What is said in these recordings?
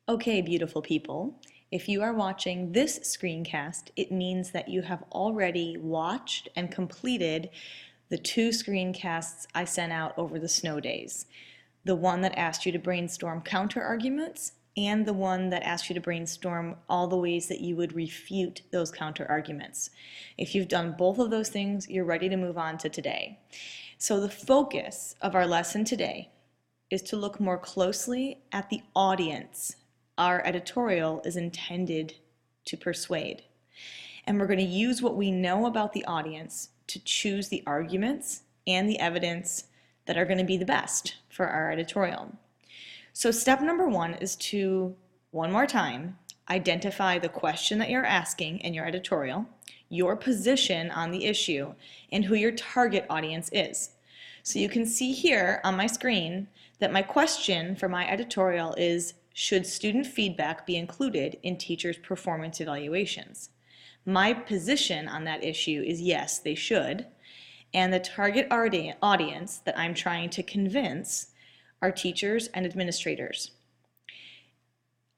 Okay, beautiful people. If you are watching this screencast, it means that you have already watched and completed the two screencasts I sent out over the snow days. The one that asked you to brainstorm counter arguments and the one that asked you to brainstorm all the ways that you would refute those counter arguments. If you've done both of those things, you're ready to move on to today. So the focus of our lesson today is to look more closely at the audience our editorial is intended to persuade. And we're going to use what we know about the audience to choose the arguments and the evidence that are going to be the best for our editorial. So step number one is to, one more time, identify the question that you're asking in your editorial, your position on the issue, and who your target audience is. So you can see here on my screen that my question for my editorial is, should student feedback be included in teachers' performance evaluations? My position on that issue is yes, they should. And the target audience that I'm trying to convince are teachers and administrators.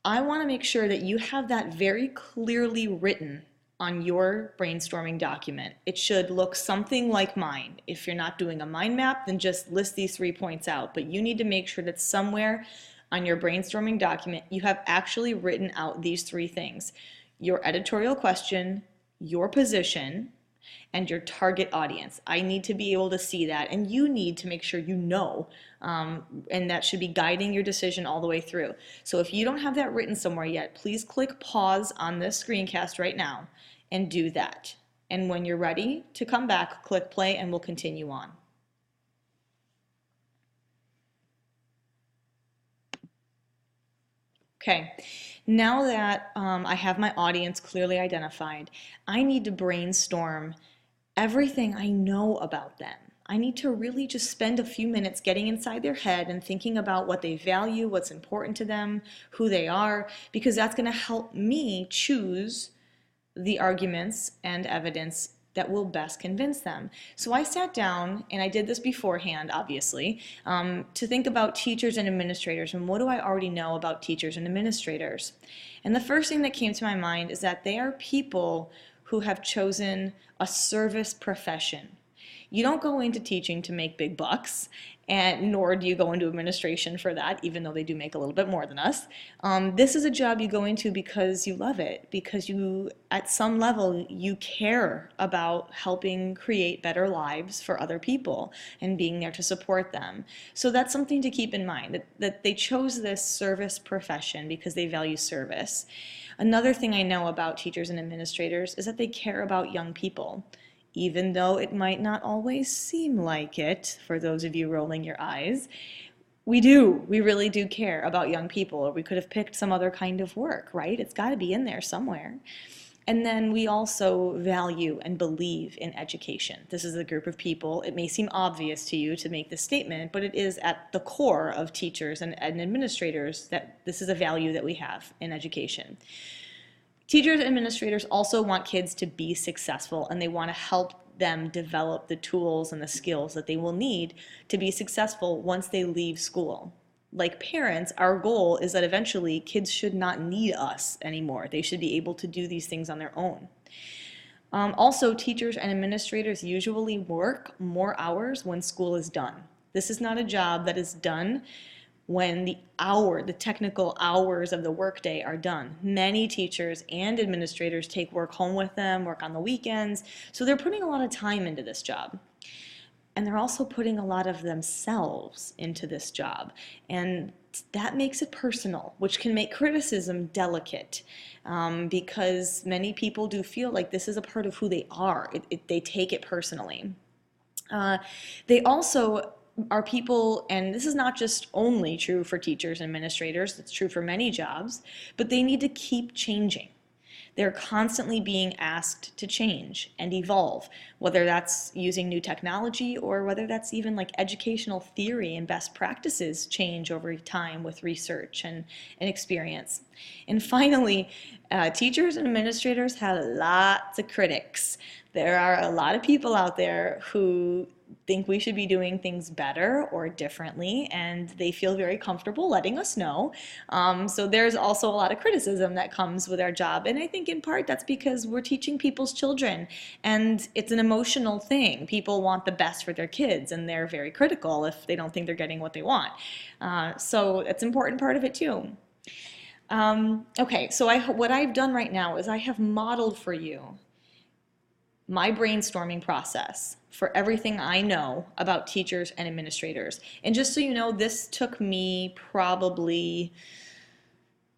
I want to make sure that you have that very clearly written on your brainstorming document. It should look something like mine. If you're not doing a mind map, then just list these 3 points out. But you need to make sure that somewhere on your brainstorming document, you have actually written out these 3 things: your editorial question, your position, and your target audience. I need to be able to see that, and you need to make sure you know, and that should be guiding your decision all the way through. So if you don't have that written somewhere yet, please click pause on this screencast right now and do that. And when you're ready to come back, click play and we'll continue on. Okay, now that I have my audience clearly identified, I need to brainstorm everything I know about them. I need to really just spend a few minutes getting inside their head and thinking about what they value, what's important to them, who they are, because that's going to help me choose the arguments and evidence that will best convince them. So I sat down, and I did this beforehand, obviously, to think about teachers and administrators, and what do I already know about teachers and administrators. And the first thing that came to my mind is that they are people who have chosen a service profession. You don't go into teaching to make big bucks, and nor do you go into administration for that, even though they do make a little bit more than us. This is a job you go into because you love it, because you, at some level, you care about helping create better lives for other people and being there to support them. So that's something to keep in mind, that they chose this service profession because they value service. Another thing I know about teachers and administrators is that they care about young people. Even though it might not always seem like it, for those of you rolling your eyes, we do. We really do care about young people, or we could have picked some other kind of work, right? It's got to be in there somewhere. And then we also value and believe in education. This is a group of people. It may seem obvious to you to make this statement, but it is at the core of teachers and administrators that this is a value that we have in education. Teachers and administrators also want kids to be successful, and they want to help them develop the tools and the skills that they will need to be successful once they leave school. Like parents, our goal is that eventually kids should not need us anymore. They should be able to do these things on their own. Also, teachers and administrators usually work more hours when school is done. This is not a job that is done when the technical hours of the workday are done. Many teachers and administrators take work home with them, work on the weekends, so they're putting a lot of time into this job. And they're also putting a lot of themselves into this job. And that makes it personal, which can make criticism delicate, because many people do feel like this is a part of who they are. They take it personally. They also are people, and this is not just only true for teachers and administrators, it's true for many jobs, but they need to keep changing. They're constantly being asked to change and evolve, whether that's using new technology or whether that's even like educational theory and best practices change over time with research and experience. And finally, teachers and administrators have lots of critics. There are a lot of people out there who think we should be doing things better or differently, and they feel very comfortable letting us know. So there's also a lot of criticism that comes with our job, and I think in part that's because we're teaching people's children, and it's an emotional thing. People want the best for their kids, and they're very critical if they don't think they're getting what they want. So it's an important part of it too. Okay, so what I've done right now is I have modeled for you my brainstorming process for everything I know about teachers and administrators. And just so you know, this took me probably,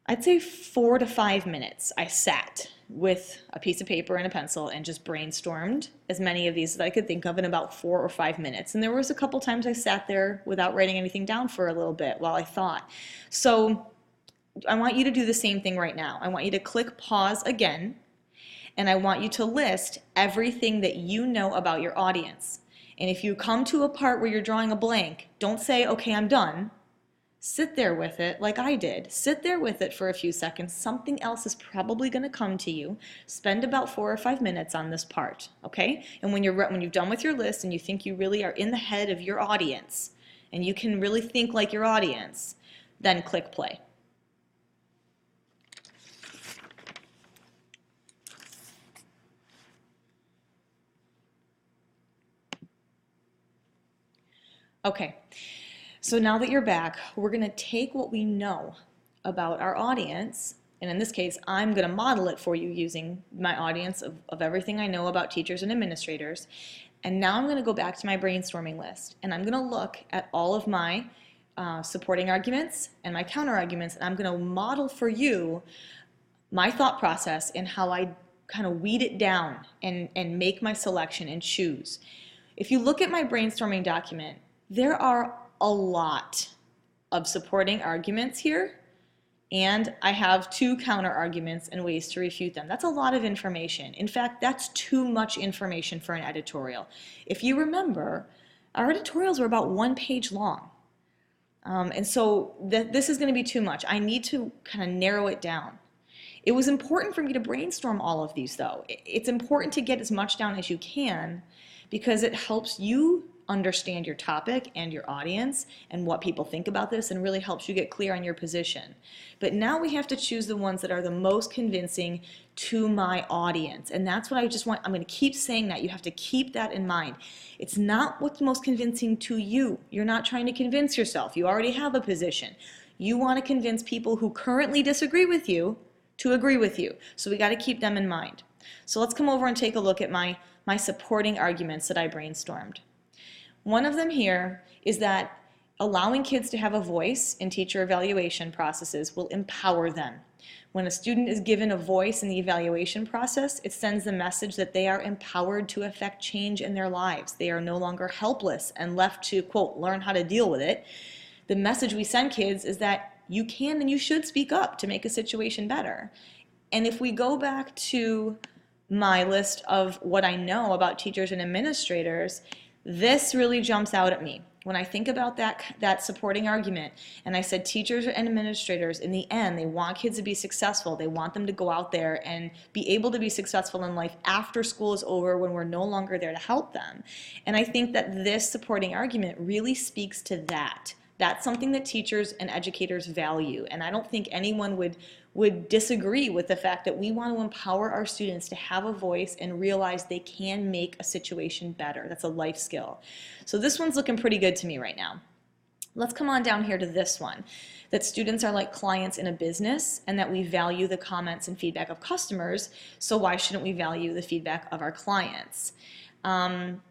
I'd say 4 to 5 minutes. I sat with a piece of paper and a pencil and just brainstormed as many of these as I could think of in about 4 or 5 minutes. And there was a couple times I sat there without writing anything down for a little bit while I thought. So I want you to do the same thing right now. I want you to click pause again, and I want you to list everything that you know about your audience. And if you come to a part where you're drawing a blank, don't say, okay, I'm done. Sit there with it like I did. Sit there with it for a few seconds. Something else is probably going to come to you. Spend about 4 or 5 minutes on this part, okay? And when you've done with your list and you think you really are in the head of your audience and you can really think like your audience, then click play. Okay, so now that you're back, we're going to take what we know about our audience, and in this case, I'm going to model it for you using my audience of everything I know about teachers and administrators. And now I'm going to go back to my brainstorming list, and I'm going to look at all of my supporting arguments and my counter arguments, and I'm going to model for you my thought process and how I kind of weed it down and make my selection and choose. If you look at my brainstorming document, there are a lot of supporting arguments here, and I have 2 counter arguments and ways to refute them. That's a lot of information. In fact, that's too much information for an editorial. If you remember, our editorials were about 1 page long. And so this is going to be too much. I need to kind of narrow it down. It was important for me to brainstorm all of these, though. It's important to get as much down as you can because it helps you understand your topic and your audience and what people think about this, and really helps you get clear on your position. But now we have to choose the ones that are the most convincing to my audience, and that's what I just want. I'm going to keep saying that. You have to keep that in mind. It's not what's most convincing to you. You're not trying to convince yourself. You already have a position. You want to convince people who currently disagree with you to agree with you. So we got to keep them in mind. So let's come over and take a look at my supporting arguments that I brainstormed. One of them here is that allowing kids to have a voice in teacher evaluation processes will empower them. When a student is given a voice in the evaluation process, it sends the message that they are empowered to affect change in their lives. They are no longer helpless and left to, quote, learn how to deal with it. The message we send kids is that you can and you should speak up to make a situation better. And if we go back to my list of what I know about teachers and administrators, this really jumps out at me. When I think about that supporting argument, and I said teachers and administrators, in the end, they want kids to be successful. They want them to go out there and be able to be successful in life after school is over, when we're no longer there to help them. And I think that this supporting argument really speaks to that. That's something that teachers and educators value, and I don't think anyone would disagree with the fact that we want to empower our students to have a voice and realize they can make a situation better. That's a life skill. So this one's looking pretty good to me right now. Let's come on down here to this one, that students are like clients in a business and that we value the comments and feedback of customers, so why shouldn't we value the feedback of our clients?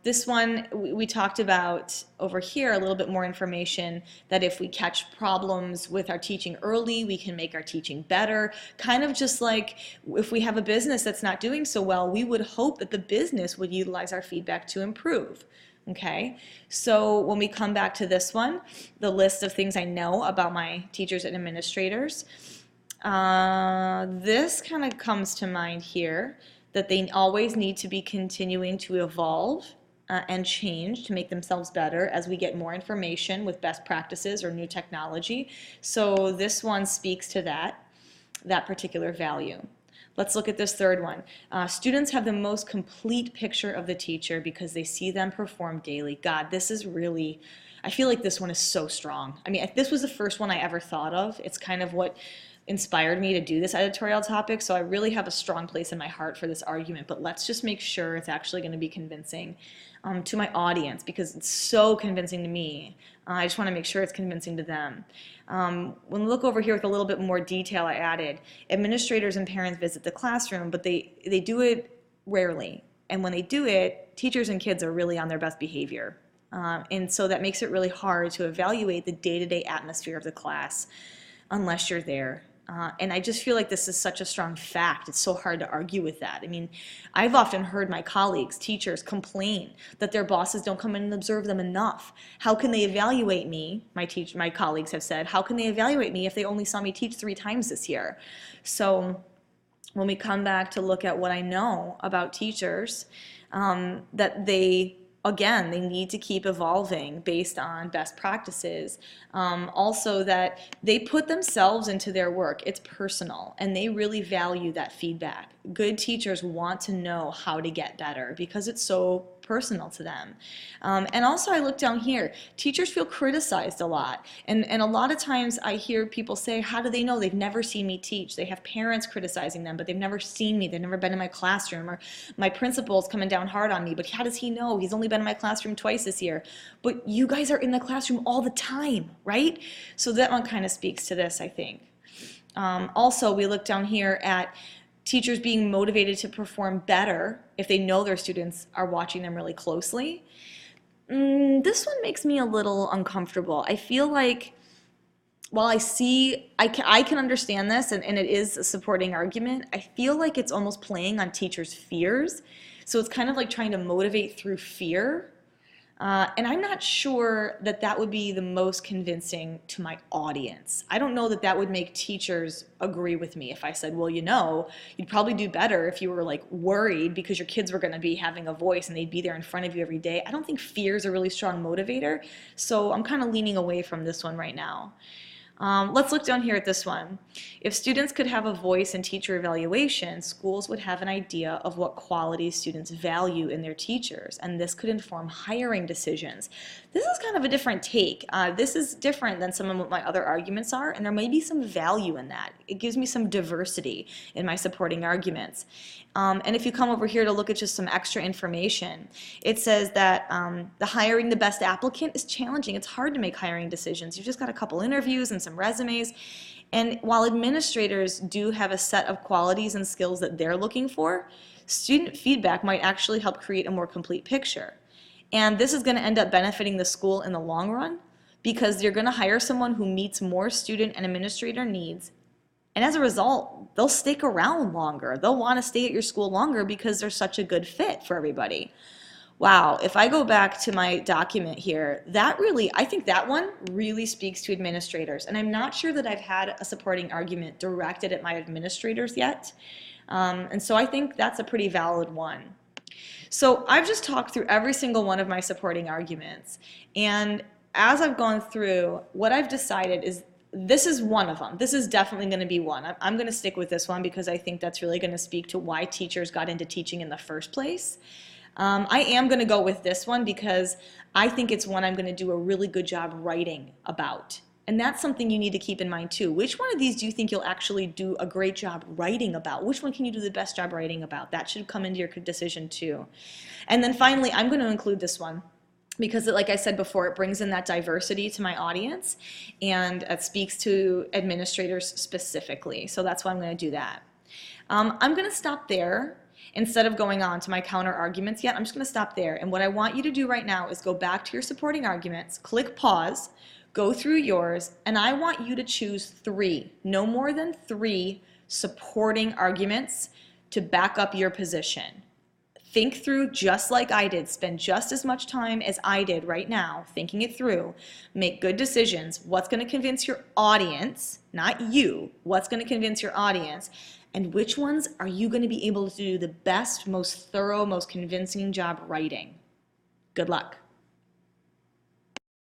This one, we talked about over here a little bit more information that if we catch problems with our teaching early, we can make our teaching better. Kind of just like if we have a business that's not doing so well, we would hope that the business would utilize our feedback to improve. Okay, so when we come back to this one, the list of things I know about my teachers and administrators, this kind of comes to mind here, that they always need to be continuing to evolve and change to make themselves better as we get more information with best practices or new technology. So this one speaks to that particular value. Let's look at this third one. Students have the most complete picture of the teacher because they see them perform daily. God, this is really, I feel like this one is so strong. I mean, if this was the first one I ever thought of. It's kind of what inspired me to do this editorial topic, so I really have a strong place in my heart for this argument, but let's just make sure it's actually going to be convincing to my audience, because it's so convincing to me. I just want to make sure it's convincing to them. When we look over here with a little bit more detail, I added, administrators and parents visit the classroom, but they do it rarely. And when they do it, teachers and kids are really on their best behavior. And so that makes it really hard to evaluate the day-to-day atmosphere of the class unless you're there. And I just feel like this is such a strong fact. It's so hard to argue with that. I mean, I've often heard my colleagues, teachers, complain that their bosses don't come in and observe them enough. How can they evaluate me? My colleagues have said, how can they evaluate me if they only saw me teach 3 times this year? So when we come back to look at what I know about teachers, that again, they need to keep evolving based on best practices. Also that they put themselves into their work. It's personal, and they really value that feedback. Good teachers want to know how to get better because it's so personal to them. And also I look down here, teachers feel criticized a lot. And a lot of times I hear people say, how do they know? They've never seen me teach. They have parents criticizing them, but they've never seen me. They've never been in my classroom, or my principal's coming down hard on me, but how does he know? He's only been in my classroom twice this year. But you guys are in the classroom all the time, right? So that one kind of speaks to this, I think. Also, we look down here at teachers being motivated to perform better if they know their students are watching them really closely. This one makes me a little uncomfortable. I feel like, while I can understand this, and it is a supporting argument, I feel like it's almost playing on teachers' fears. So it's kind of like trying to motivate through fear. And I'm not sure that that would be the most convincing to my audience. I don't know that that would make teachers agree with me if I said, well, you know, you'd probably do better if you were like worried because your kids were going to be having a voice and they'd be there in front of you every day. I don't think fear is a really strong motivator, so I'm kind of leaning away from this one right now. Let's look down here at this one. If students could have a voice in teacher evaluation, schools would have an idea of what qualities students value in their teachers, and this could inform hiring decisions. This is kind of a different take. This is different than some of what my other arguments are, and there may be some value in that. It gives me some diversity in my supporting arguments. And if you come over here to look at just some extra information, it says that the hiring the best applicant is challenging. It's hard to make hiring decisions. You've just got a couple interviews and some resumes. And while administrators do have a set of qualities and skills that they're looking for, student feedback might actually help create a more complete picture. And this is going to end up benefiting the school in the long run because you're going to hire someone who meets more student and administrator needs. And as a result, they'll stick around longer. They'll want to stay at your school longer because they're such a good fit for everybody. Wow, if I go back to my document here, I think that one really speaks to administrators. And I'm not sure that I've had a supporting argument directed at my administrators yet. And so I think that's a pretty valid one. So I've just talked through every single one of my supporting arguments. And as I've gone through, what I've decided is this is one of them. This is definitely going to be one. I'm going to stick with this one because I think that's really going to speak to why teachers got into teaching in the first place. I am going to go with this one because I think it's one I'm going to do a really good job writing about. And that's something you need to keep in mind too. Which one of these do you think you'll actually do a great job writing about? Which one can you do the best job writing about? That should come into your decision too. And then finally, I'm going to include this one because, like I said before, it brings in that diversity to my audience and it speaks to administrators specifically. So that's why I'm going to do that. I'm going to stop there. Instead of going on to my counter arguments yet, I'm just going to stop there. And what I want you to do right now is go back to your supporting arguments, click pause, go through yours, and I want you to choose 3, no more than 3 supporting arguments to back up your position. Think through just like I did. Spend just as much time as I did right now thinking it through. Make good decisions. What's going to convince your audience, not you, what's going to convince your audience, and which ones are you going to be able to do the best, most thorough, most convincing job writing? Good luck.